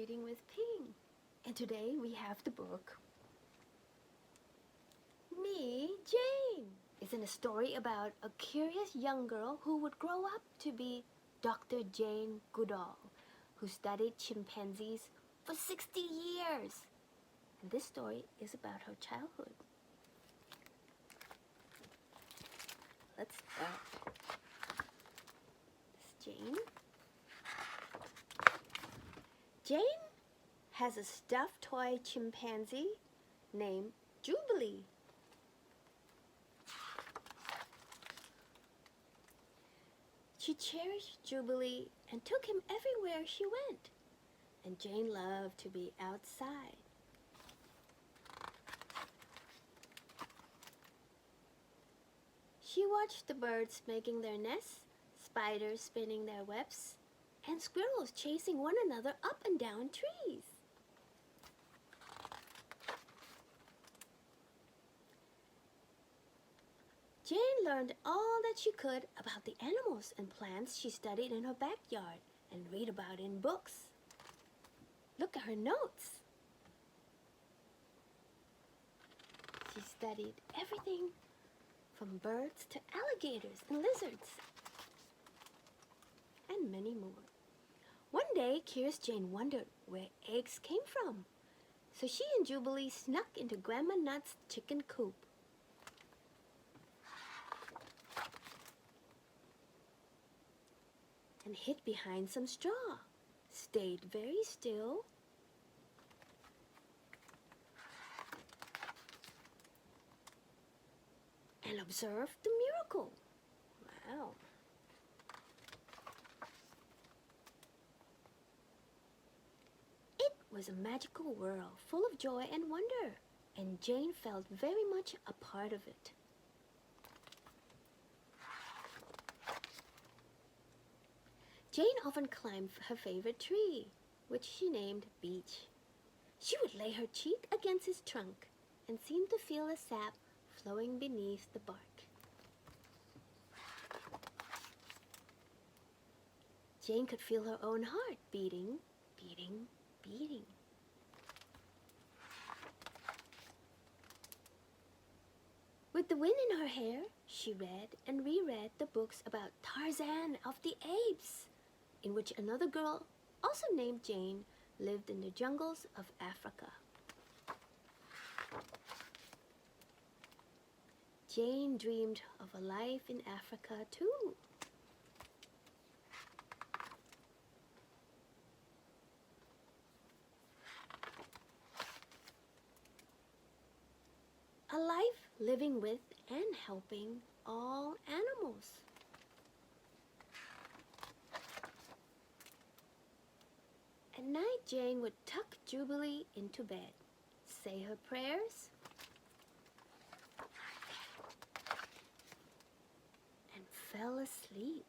Reading with Ping. And today we have the book Me, Jane. It's in a story about a curious young girl who would grow up to be Dr. Jane Goodall, who studied chimpanzees for 60 years. And this story is about her childhood. Let's start. This is Jane. Jane has a stuffed toy chimpanzee named Jubilee. She cherished Jubilee and took him everywhere she went, and Jane loved to be outside. She watched the birds making their nests, spiders spinning their webs, and squirrels chasing one another up and down trees. Jane learned all that she could about the animals and plants she studied in her backyard and read about in books. Look at her notes. She studied everything from birds to alligators and lizards, and many more. One day, curious Jane wondered where eggs came from, so she and Jubilee snuck into Grandma Nut's chicken coop. And hid behind some straw, stayed very still, and observed the miracle. Wow. It was a magical world full of joy and wonder, and Jane felt very much a part of it. Jane often climbed her favorite tree, which she named Beech. She would lay her cheek against its trunk and seem to feel the sap flowing beneath the bark. Jane could feel her own heart beating, beating, beating. With the wind in her hair, she read and reread the books about Tarzan of the Apes, in which another girl, also named Jane, lived in the jungles of Africa. Jane dreamed of a life in Africa too. A life living with and helping all animals. At night, Jane would tuck Jubilee into bed, say her prayers, and fell asleep.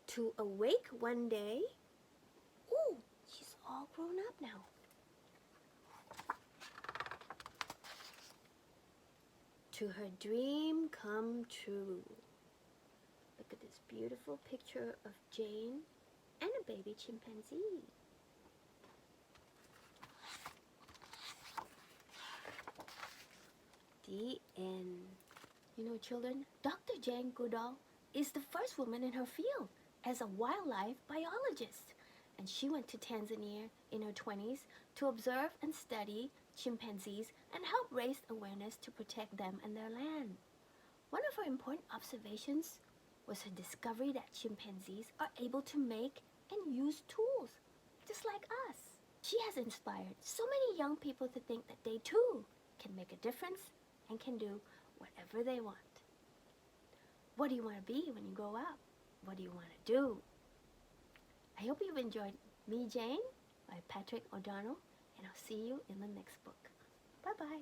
To awake one day, ooh, she's all grown up now. To her dream come true. Look at this beautiful picture of Jane and a baby chimpanzee. The end. You know, children, Dr. Jane Goodall is the first woman in her field as a wildlife biologist. And she went to Tanzania in her 20s to observe and study chimpanzees and help raise awareness to protect them and their land. One of her important observations was her discovery that chimpanzees are able to make and use tools, just like us. She has inspired so many young people to think that they too can make a difference and can do whatever they want. What do you want to be when you grow up? What do you want to do? I hope you've enjoyed Me, Jane by Patrick McDonnell, and I'll see you in the next book. Bye-bye.